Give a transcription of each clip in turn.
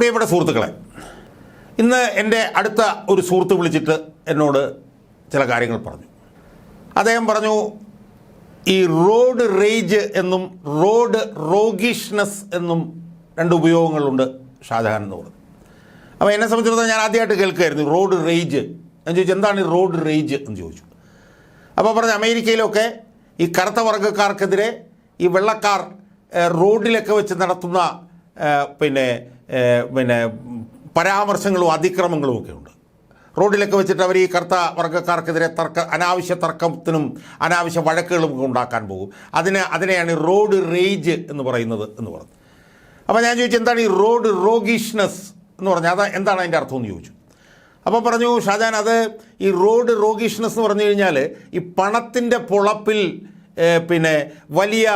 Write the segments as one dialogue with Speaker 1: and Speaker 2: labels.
Speaker 1: പ്രിയപ്പെട്ട സുഹൃത്തുക്കളെ, ഇന്ന് എൻ്റെ അടുത്ത ഒരു സുഹൃത്ത് വിളിച്ചിട്ട് എന്നോട് ചില കാര്യങ്ങൾ പറഞ്ഞു. അദ്ദേഹം പറഞ്ഞു, ഈ റോഡ് റേജ് എന്നും റോഡ് റോഗിഷ്നെസ് എന്നും രണ്ട് ഉപയോഗങ്ങളുണ്ട് ഷാജഹാൻ എന്ന് പറഞ്ഞു. അപ്പോൾ എന്നെ സംബന്ധിച്ചിടത്തോളം ഞാൻ ആദ്യമായിട്ട് കേൾക്കുകയായിരുന്നു റോഡ് റേജ്. ഞാൻ ചോദിച്ചു, എന്താണ് ഈ റോഡ് റേജ് എന്ന് ചോദിച്ചു. അപ്പോൾ പറഞ്ഞു, അമേരിക്കയിലൊക്കെ ഈ കറുത്ത വർഗ്ഗക്കാർക്കെതിരെ ഈ വെള്ളക്കാർ റോഡിലൊക്കെ വെച്ച് നടത്തുന്ന പിന്നെ പരാമർശങ്ങളും അതിക്രമങ്ങളും ഒക്കെ ഉണ്ട്. റോഡിലൊക്കെ വെച്ചിട്ട് അവർ ഈ കറുത്ത വർഗ്ഗക്കാർക്കെതിരെ അനാവശ്യ തർക്കത്തിനും അനാവശ്യ വഴക്കുകളും ഉണ്ടാക്കാൻ പോകും. അതിനെയാണ് റോഡ് റേജ് എന്ന് പറയുന്നത് എന്ന് പറഞ്ഞു. അപ്പോൾ ഞാൻ ചോദിച്ചു, എന്താണ് ഈ റോഡ് റോഗിഷ്നെസ് എന്ന് പറഞ്ഞാൽ അത് എന്താണ് അതിൻ്റെ അർത്ഥം എന്ന് ചോദിച്ചു. അപ്പോൾ പറഞ്ഞു ഷാജഹാൻ, അത് ഈ റോഡ് റോഗിഷ്നെസ് എന്ന് പറഞ്ഞു കഴിഞ്ഞാൽ ഈ പണത്തിൻ്റെ പൊളപ്പിൽ വലിയ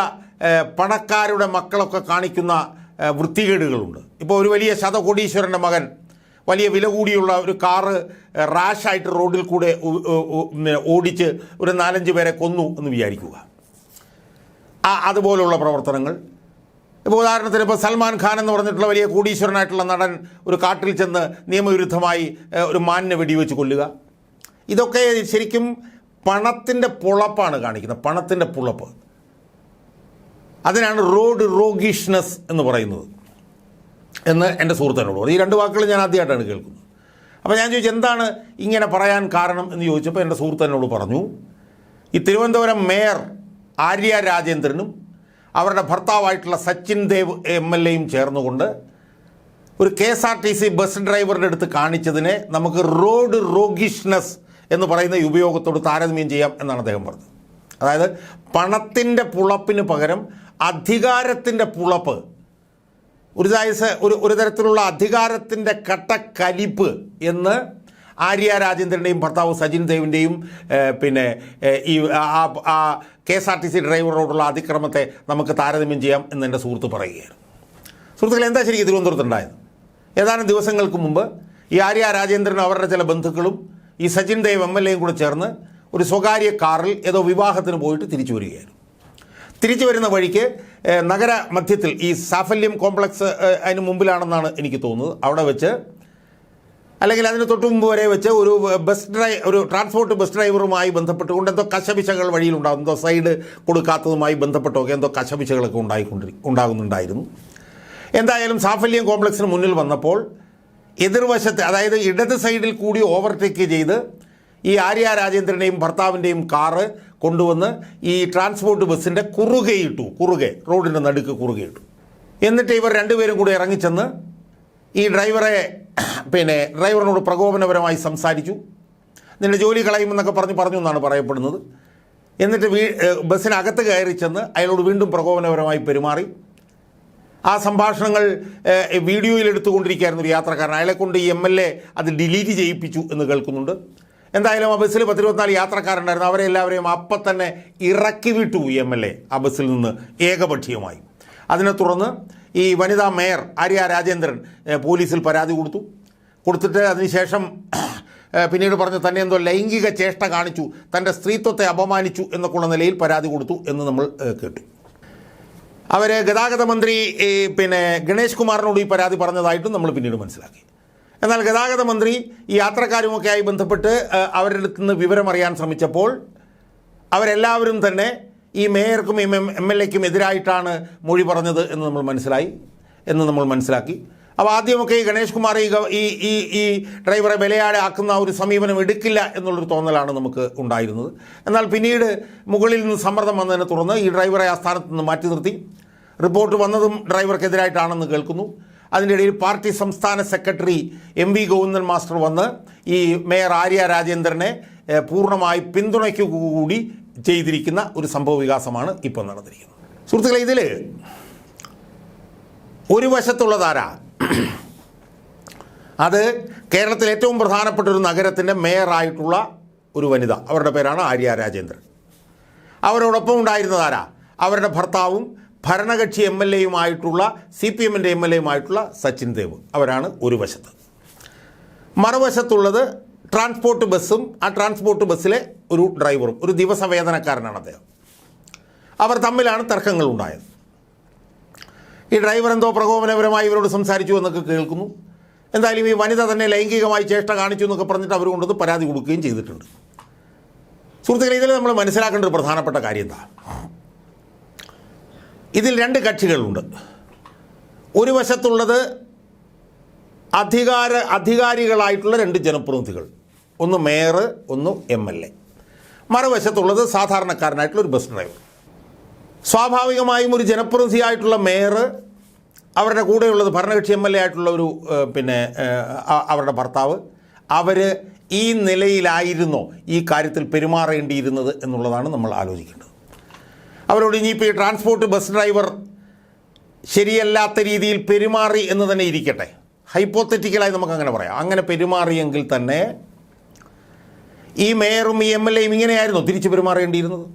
Speaker 1: പണക്കാരുടെ മക്കളൊക്കെ കാണിക്കുന്ന വൃത്തികേടുകളുണ്ട്. ഇപ്പോൾ ഒരു വലിയ ശതകോടീശ്വരൻ്റെ മകൻ വലിയ വില കൂടിയുള്ള ഒരു കാറ് റാഷായിട്ട് റോഡിൽ കൂടെ ഓടിച്ച് ഒരു 4-5 പേരെ കൊന്നു എന്ന് വിചാരിക്കുക. അതുപോലുള്ള പ്രവർത്തനങ്ങൾ. ഇപ്പോൾ ഉദാഹരണത്തിന് ഇപ്പോൾ സൽമാൻ ഖാൻ എന്ന് പറഞ്ഞിട്ടുള്ള വലിയ കോടീശ്വരനായിട്ടുള്ള നടൻ ഒരു കാട്ടിൽ ചെന്ന് നിയമവിരുദ്ധമായി ഒരു മാനിനെ വെടിവെച്ച് കൊല്ലുക. ഇതൊക്കെ ശരിക്കും പണത്തിൻ്റെ പൊളപ്പാണ് കാണിക്കുന്നത്, പണത്തിൻ്റെ പുളപ്പ്. അതിനാണ് റോഡ് റോഗിഷ്നെസ് എന്ന് പറയുന്നത് എന്ന് എൻ്റെ സുഹൃത്തിനോട് പറഞ്ഞു. ഈ 2 വാക്കുകൾ ഞാൻ ആദ്യമായിട്ടാണ് കേൾക്കുന്നത്. അപ്പോൾ ഞാൻ ചോദിച്ചു, എന്താണ് ഇങ്ങനെ പറയാൻ കാരണം എന്ന് ചോദിച്ചപ്പോൾ എൻ്റെ സുഹൃത്തിനോട് പറഞ്ഞു, ഈ തിരുവനന്തപുരം മേയർ ആര്യ രാജേന്ദ്രനും അവരുടെ ഭർത്താവായിട്ടുള്ള സച്ചിൻ ദേവ് MLAയും ചേർന്നുകൊണ്ട് ഒരു KSRTC ബസ് ഡ്രൈവറുടെ അടുത്ത് കാണിച്ചതിനെ നമുക്ക് റോഡ് റോഗിഷ്നെസ് എന്ന് പറയുന്ന ഉപയോഗത്തോട് താരതമ്യം ചെയ്യാം എന്നാണ് അദ്ദേഹം പറഞ്ഞത്. അതായത് പണത്തിൻ്റെ പുളപ്പിന് പകരം അധികാരത്തിൻ്റെ പുളപ്പ്, ഒരു തരത്തിലുള്ള അധികാരത്തിൻ്റെ കട്ടക്കലിപ്പ് എന്ന് ആര്യ രാജേന്ദ്രൻ്റെയും ഭർത്താവ് സച്ചിൻ ദേവിൻ്റെയും ഈ KSRTC ഡ്രൈവറോടുള്ള അതിക്രമത്തെ നമുക്ക് താരതമ്യം ചെയ്യാം എന്ന് എൻ്റെ സുഹൃത്ത് പറയുകയാണ്. സുഹൃത്തുക്കളെ, എന്താ ശരിക്കും തിരുവനന്തപുരത്തുണ്ടായത്? ഏതാനും ദിവസങ്ങൾക്ക് മുമ്പ് ഈ ആര്യ രാജേന്ദ്രനും അവരുടെ ചില ബന്ധുക്കളും ഈ സച്ചിൻ ദേവ് MLAയും കൂടെ ചേർന്ന് ഒരു സ്വകാര്യ കാറിൽ ഏതോ വിവാഹത്തിന് പോയിട്ട് തിരിച്ചു വരികയായിരുന്നു. തിരിച്ചു വരുന്ന വഴിക്ക് നഗര മധ്യത്തിൽ ഈ സാഫല്യം കോംപ്ലക്സ് അതിന് മുമ്പിലാണെന്നാണ് എനിക്ക് തോന്നുന്നത്, അവിടെ വെച്ച് അല്ലെങ്കിൽ അതിന് തൊട്ട് മുമ്പ് വരെ വെച്ച് ഒരു ട്രാൻസ്പോർട്ട് ബസ് ഡ്രൈവറുമായി ബന്ധപ്പെട്ടുകൊണ്ട് എന്തോ കശപിശകൾ വഴിയിലുണ്ടാകും, എന്തോ സൈഡ് കൊടുക്കാത്തതുമായി ബന്ധപ്പെട്ടൊക്കെ എന്തോ കശപിശകളൊക്കെ ഉണ്ടാകുന്നുണ്ടായിരുന്നു. എന്തായാലും സാഫല്യം കോംപ്ലക്സിന് മുന്നിൽ വന്നപ്പോൾ എതിർവശത്ത്, അതായത് ഇടത് സൈഡിൽ കൂടി ഓവർടേക്ക് ചെയ്ത് ഈ ആര്യ രാജേന്ദ്രൻ്റെയും ഭർത്താവിൻ്റെയും കാറ് കൊണ്ടുവന്ന് ഈ ട്രാൻസ്പോർട്ട് ബസ്സിൻ്റെ കുറുകെ റോഡിൻ്റെ നടുക്ക് കുറുകെയിട്ടു. എന്നിട്ട് ഇവർ 2 പേരും കൂടി ഇറങ്ങിച്ചെന്ന് ഈ ഡ്രൈവറിനോട് പ്രകോപനപരമായി സംസാരിച്ചു. നിന്റെ ജോലി കളയുമെന്നൊക്കെ പറഞ്ഞു എന്നാണ് പറയപ്പെടുന്നത്. എന്നിട്ട് ബസ്സിനകത്ത് കയറി ചെന്ന് അയാളോട് വീണ്ടും പ്രകോപനപരമായി പെരുമാറി. ആ സംഭാഷണങ്ങൾ വീഡിയോയിൽ എടുത്തുകൊണ്ടിരിക്കുകയായിരുന്നു ഒരു യാത്രക്കാരൻ. അയാളെ കൊണ്ട് ഈ MLA അത് ഡിലീറ്റ് ചെയ്യിപ്പിച്ചു എന്ന് കേൾക്കുന്നുണ്ട്. എന്തായാലും ആ ബസ്സിൽ 10-24 യാത്രക്കാരുണ്ടായിരുന്നു. അവരെ എല്ലാവരെയും അപ്പം തന്നെ ഇറക്കി വിട്ടു ഈ MLA ആ ബസ്സിൽ നിന്ന് ഏകപക്ഷീയമായി. അതിനെ തുടർന്ന് ഈ വനിതാ മേയർ ആര്യ രാജേന്ദ്രൻ പോലീസിൽ പരാതി കൊടുത്തിട്ട് അതിനുശേഷം പിന്നീട് പറഞ്ഞു തന്നെ എന്തോ ലൈംഗിക ചേഷ്ട കാണിച്ചു, തൻ്റെ സ്ത്രീത്വത്തെ അപമാനിച്ചു എന്നൊക്കെയുള്ള നിലയിൽ പരാതി കൊടുത്തു എന്ന് നമ്മൾ കേട്ടു. അവർ ഗതാഗത മന്ത്രി ഗണേഷ് കുമാറിനോട് ഈ പരാതി പറഞ്ഞതായിട്ടും നമ്മൾ പിന്നീട് മനസ്സിലാക്കി. എന്നാൽ ഗതാഗത മന്ത്രി ഈ യാത്രക്കാരുമൊക്കെയായി ബന്ധപ്പെട്ട് അവരുടെ അടുത്ത് നിന്ന് വിവരമറിയാൻ ശ്രമിച്ചപ്പോൾ അവരെല്ലാവരും തന്നെ ഈ മേയർക്കും MLAയ്ക്കും എതിരായിട്ടാണ് മൊഴി പറഞ്ഞത് എന്ന് നമ്മൾ മനസ്സിലാക്കി. അപ്പോൾ ആദ്യമൊക്കെ ഈ ഗണേഷ് കുമാർ ഈ ഡ്രൈവറെ ബലയാടെ ആക്കുന്ന ഒരു സമീപനം എടുക്കില്ല എന്നുള്ളൊരു തോന്നലാണ് നമുക്ക് ഉണ്ടായിരുന്നത്. എന്നാൽ പിന്നീട് മുകളിൽ നിന്ന് സമ്മർദ്ദം വന്നതിനെ തുടർന്ന് ഈ ഡ്രൈവറെ ആ സ്ഥാനത്ത് നിന്ന് മാറ്റി നിർത്തി. റിപ്പോർട്ട് വന്നതും ഡ്രൈവർക്കെതിരായിട്ടാണെന്ന് കേൾക്കുന്നു. അതിൻ്റെ ഇടയിൽ പാർട്ടി സംസ്ഥാന സെക്രട്ടറി MV ഗോവിന്ദൻ മാസ്റ്റർ വന്ന് ഈ മേയർ ആര്യ രാജേന്ദ്രനെ പൂർണ്ണമായി പിന്തുണയ്ക്കുകൂടി ചെയ്തിരിക്കുന്ന ഒരു സംഭവ വികാസമാണ് ഇപ്പോൾ നടന്നിരിക്കുന്നത്. സുഹൃത്തുക്കളെ, ഇതിൽ ഒരു വശത്തുള്ളതാരാ? അത് കേരളത്തിലെ ഏറ്റവും പ്രധാനപ്പെട്ട ഒരു നഗരത്തിൻ്റെ മേയറായിട്ടുള്ള ഒരു വനിത, അവരുടെ പേരാണ് ആര്യ രാജേന്ദ്രൻ. അവരോടൊപ്പം ഉണ്ടായിരുന്നതാരാ? അവരുടെ ഭർത്താവും ഭരണകക്ഷി MLAയുമായിട്ടുള്ള CPMൻ്റെ MLAയുമായിട്ടുള്ള സച്ചിൻ ദേവ്. അവരാണ് ഒരു വശത്ത്. മറുവശത്തുള്ളത് ട്രാൻസ്പോർട്ട് ബസ്സും ആ ട്രാൻസ്പോർട്ട് ബസ്സിലെ ഒരു ഡ്രൈവറും, ഒരു ദിവസവേതനക്കാരനാണ് അദ്ദേഹം. അവർ തമ്മിലാണ് തർക്കങ്ങൾ ഉണ്ടായത്. ഈ ഡ്രൈവർ എന്തോ പ്രകോപനപരമായി ഇവരോട് സംസാരിച്ചു എന്നൊക്കെ കേൾക്കുന്നു. എന്തായാലും ഈ വനിത തന്നെ ലൈംഗികമായി ചേഷ്ട കാണിച്ചു എന്നൊക്കെ പറഞ്ഞിട്ട് അവർ കൊണ്ടത് പരാതി കൊടുക്കുകയും ചെയ്തിട്ടുണ്ട്. സുഹൃത്തുക്കളെ, ഇതിൽ നമ്മൾ മനസ്സിലാക്കേണ്ട ഒരു പ്രധാനപ്പെട്ട കാര്യം എന്താ, ഇതിൽ രണ്ട് കക്ഷികളുണ്ട്. ഒരു വശത്തുള്ളത് അധികാരികളായിട്ടുള്ള രണ്ട് ജനപ്രതിനിധികൾ, ഒന്ന് മേയർ, ഒന്ന് MLA. മറുവശത്തുള്ളത് സാധാരണക്കാരനായിട്ടുള്ള ഒരു ബസ് ഡ്രൈവർ. സ്വാഭാവികമായും ഒരു ജനപ്രതിനിധിയായിട്ടുള്ള മേയർ, അവരുടെ കൂടെയുള്ളത് ഭരണകക്ഷി MLA ആയിട്ടുള്ള ഒരു അവരുടെ ഭർത്താവ്, അവർ ഈ നിലയിലായിരുന്നോ ഈ കാര്യത്തിൽ പെരുമാറേണ്ടിയിരുന്നത് എന്നുള്ളതാണ് നമ്മൾ ആലോചിക്കേണ്ടത്. അവരോട് ഇനിയിപ്പോൾ ഈ ട്രാൻസ്പോർട്ട് ബസ് ഡ്രൈവർ ശരിയല്ലാത്ത രീതിയിൽ പെരുമാറി എന്ന് തന്നെ ഇരിക്കട്ടെ, ഹൈപ്പോത്തറ്റിക്കലായി നമുക്കങ്ങനെ പറയാം. അങ്ങനെ പെരുമാറിയെങ്കിൽ തന്നെ ഈ മേയറും ഈ MLAയും ഇങ്ങനെയായിരുന്നു തിരിച്ചു പെരുമാറേണ്ടിയിരുന്നത്.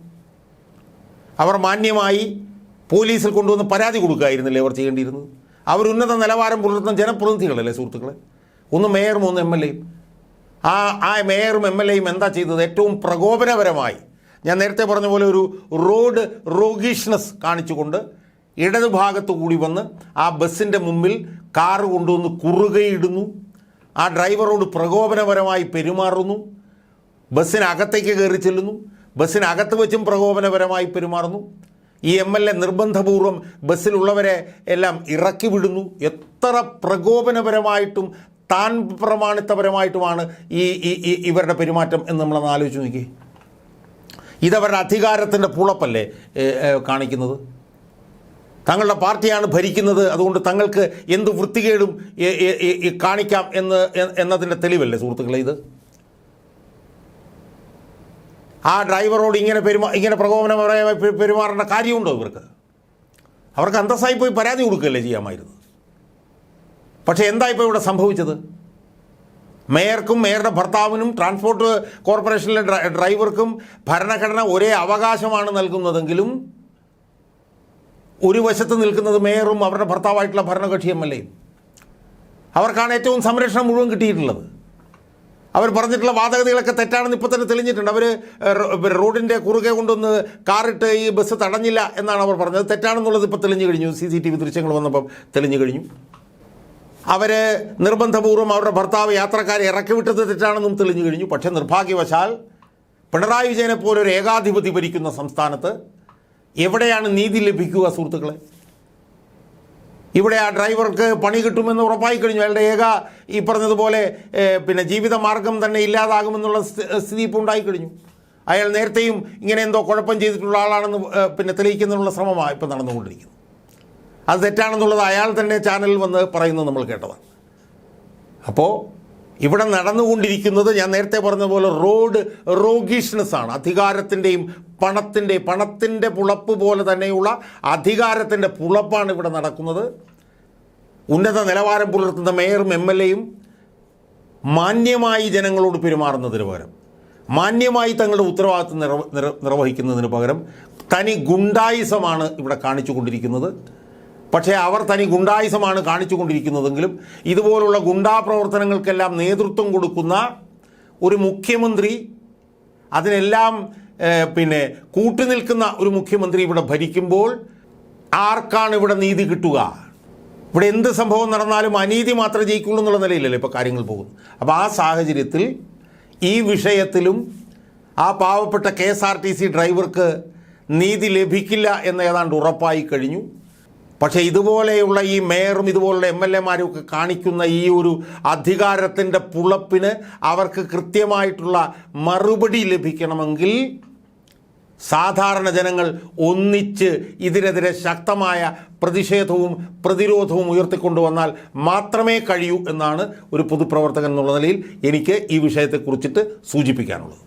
Speaker 1: അവർ മാന്യമായി പോലീസിൽ കൊണ്ടുവന്ന് പരാതി കൊടുക്കുകയായിരുന്നില്ലേ അവർ ചെയ്യേണ്ടിയിരുന്നത്? അവർ ഉന്നത നിലവാരം പുലർത്തുന്ന ജനപ്രതിനിധികളല്ലേ സുഹൃത്തുക്കളെ, ഒന്ന് മേയറും ഒന്ന് MLAയും. ആ മേയറും MLAയും എന്താ ചെയ്തത്? ഏറ്റവും പ്രകോപനപരമായി, ഞാൻ നേരത്തെ പറഞ്ഞ പോലെ ഒരു റോഡ് റോഗീഷ്നസ് കാണിച്ചുകൊണ്ട് ഇടതുഭാഗത്ത് കൂടി വന്ന് ആ ബസ്സിൻ്റെ മുമ്പിൽ കാറ് കൊണ്ടുവന്ന് കുറുകയിടുന്നു, ആ ഡ്രൈവറോട് പ്രകോപനപരമായി പെരുമാറുന്നു, ബസ്സിനകത്തേക്ക് കയറി ചെല്ലുന്നു, ബസ്സിനകത്ത് വെച്ചും പ്രകോപനപരമായി പെരുമാറുന്നു. ഈ MLA നിർബന്ധപൂർവം ബസ്സിലുള്ളവരെ എല്ലാം ഇറക്കി വിടുന്നു. എത്ര പ്രകോപനപരമായിട്ടും താൻ പ്രമാണിത്തപരമായിട്ടുമാണ് ഇവരുടെ പെരുമാറ്റം എന്ന് നമ്മളൊന്ന് ആലോചിച്ച് നോക്കി. ഇതവരുടെ അധികാരത്തിൻ്റെ പുളപ്പല്ലേ കാണിക്കുന്നത്? തങ്ങളുടെ പാർട്ടിയാണ് ഭരിക്കുന്നത്, അതുകൊണ്ട് തങ്ങൾക്ക് എന്ത് വൃത്തികേടും കാണിക്കാം എന്നതിൻ്റെ തെളിവല്ലേ സുഹൃത്തുക്കളെ ഇത്? ആ ഡ്രൈവറോട് ഇങ്ങനെ പ്രകോപനപരമായി പെരുമാറേണ്ട കാര്യമുണ്ടോ ഇവർക്ക്? അവർക്ക് അന്തസ്സായി പോയി പരാതി കൊടുക്കുകയല്ലേ ചെയ്യാമായിരുന്നു. പക്ഷേ എന്താ ഇപ്പോൾ ഇവിടെ സംഭവിച്ചത്? മേയർക്കും മേയറുടെ ഭർത്താവിനും ട്രാൻസ്പോർട്ട് കോർപ്പറേഷനിലെ ഡ്രൈവർക്കും ഭരണഘടന ഒരേ അവകാശമാണ് നൽകുന്നതെങ്കിലും ഒരു വശത്ത് നിൽക്കുന്നത് മേയറും അവരുടെ ഭർത്താവായിട്ടുള്ള ഭരണകക്ഷി MLAയും. അവർക്കാണ് ഏറ്റവും സംരക്ഷണം മുഴുവൻ കിട്ടിയിട്ടുള്ളത്. അവർ പറഞ്ഞിട്ടുള്ള വാദഗതികളൊക്കെ തെറ്റാണെന്ന് ഇപ്പോൾ തന്നെ തെളിഞ്ഞിട്ടുണ്ട്. അവർ റോഡിൻ്റെ കുറുകെ കൊണ്ടൊന്ന് കാറിട്ട് ഈ ബസ് തടഞ്ഞില്ല എന്നാണ് അവർ പറഞ്ഞത്. തെറ്റാണെന്നുള്ളത് ഇപ്പോൾ തെളിഞ്ഞു കഴിഞ്ഞു. CCTV ദൃശ്യങ്ങൾ വന്നപ്പം തെളിഞ്ഞു കഴിഞ്ഞു. അവർ നിർബന്ധപൂർവ്വം അവരുടെ ഭർത്താവ് യാത്രക്കാരെ ഇറക്കി വിട്ടത് തെറ്റാണെന്നും തെളിഞ്ഞു കഴിഞ്ഞു. പക്ഷേ നിർഭാഗ്യവശാൽ പിണറായി വിജയനെ പോലെ ഒരു ഏകാധിപതി ഭരിക്കുന്ന സംസ്ഥാനത്ത് എവിടെയാണ് നീതി ലഭിക്കുക സുഹൃത്തുക്കളെ? ഇവിടെ ആ ഡ്രൈവർക്ക് പണി കിട്ടുമെന്ന് ഉറപ്പായി കഴിഞ്ഞു. അയാളുടെ ഈ പറഞ്ഞതുപോലെ ജീവിതമാർഗം തന്നെ ഇല്ലാതാകുമെന്നുള്ള സ്ഥിതി ഇപ്പോൾ ഉണ്ടായിക്കഴിഞ്ഞു. അയാൾ നേരത്തെയും ഇങ്ങനെ എന്തോ കുഴപ്പം ചെയ്തിട്ടുള്ള ആളാണെന്ന് തെളിയിക്കുന്നതിനുള്ള ശ്രമമാണ് ഇപ്പോൾ നടന്നുകൊണ്ടിരിക്കുന്നത്. അത് തെറ്റാണെന്നുള്ളത് അയാൾ തന്നെ ചാനലിൽ വന്ന് പറയുന്നത് നമ്മൾ കേട്ടതാണ്. അപ്പോൾ ഇവിടെ നടന്നുകൊണ്ടിരിക്കുന്നത് ഞാൻ നേരത്തെ പറഞ്ഞതുപോലെ റോഡ് റോഗീഷ്നസ് ആണ്. അധികാരത്തിൻ്റെയും പണത്തിൻ്റെ പുളപ്പ് പോലെ തന്നെയുള്ള അധികാരത്തിൻ്റെ പുളപ്പാണ് ഇവിടെ നടക്കുന്നത്. ഉന്നത നിലവാരം പുലർത്തുന്ന മേയറും MLAയും മാന്യമായി ജനങ്ങളോട് പെരുമാറുന്നതിന് പകരം, മാന്യമായി തങ്ങളുടെ ഉത്തരവാദിത്വം നിർവഹിക്കുന്നതിന് പകരം തനി ഗുണ്ടായിസമാണ് ഇവിടെ കാണിച്ചു കൊണ്ടിരിക്കുന്നത്. പക്ഷേ അവർ തനി ഗുണ്ടായിസമാണ് കാണിച്ചു കൊണ്ടിരിക്കുന്നതെങ്കിലും ഇതുപോലുള്ള ഗുണ്ടാ പ്രവർത്തനങ്ങൾക്കെല്ലാം നേതൃത്വം കൊടുക്കുന്ന ഒരു മുഖ്യമന്ത്രി, അതിനെല്ലാം കൂട്ടുനിൽക്കുന്ന ഒരു മുഖ്യമന്ത്രി ഇവിടെ ഭരിക്കുമ്പോൾ ആർക്കാണ് ഇവിടെ നീതി കിട്ടുക? ഇവിടെ എന്ത് സംഭവം നടന്നാലും അനീതി മാത്രമേ ജയിക്കുള്ളൂ എന്നുള്ള നിലയിലല്ലേ ഇപ്പോൾ കാര്യങ്ങൾ പോകുന്നു. അപ്പോൾ ആ സാഹചര്യത്തിൽ ഈ വിഷയത്തിലും ആ പാവപ്പെട്ട KSRTC ഡ്രൈവർക്ക് നീതി ലഭിക്കില്ല എന്ന് ഏതാണ്ട് ഉറപ്പായി കഴിഞ്ഞു. പക്ഷേ ഇതുപോലെയുള്ള ഈ മേയറും ഇതുപോലുള്ള MLAമാരും ഒക്കെ കാണിക്കുന്ന ഈ ഒരു അധികാരത്തിൻ്റെ പുളപ്പിന് അവർക്ക് കൃത്യമായിട്ടുള്ള മറുപടി ലഭിക്കണമെങ്കിൽ സാധാരണ ജനങ്ങൾ ഒന്നിച്ച് ഇതിനെതിരെ ശക്തമായ പ്രതിഷേധവും പ്രതിരോധവും ഉയർത്തിക്കൊണ്ടുവന്നാൽ മാത്രമേ കഴിയൂ എന്നാണ് ഒരു പൊതുപ്രവർത്തകൻ എന്നുള്ള നിലയിൽ എനിക്ക് ഈ വിഷയത്തെക്കുറിച്ചിട്ട് സൂചിപ്പിക്കാനുള്ളത്.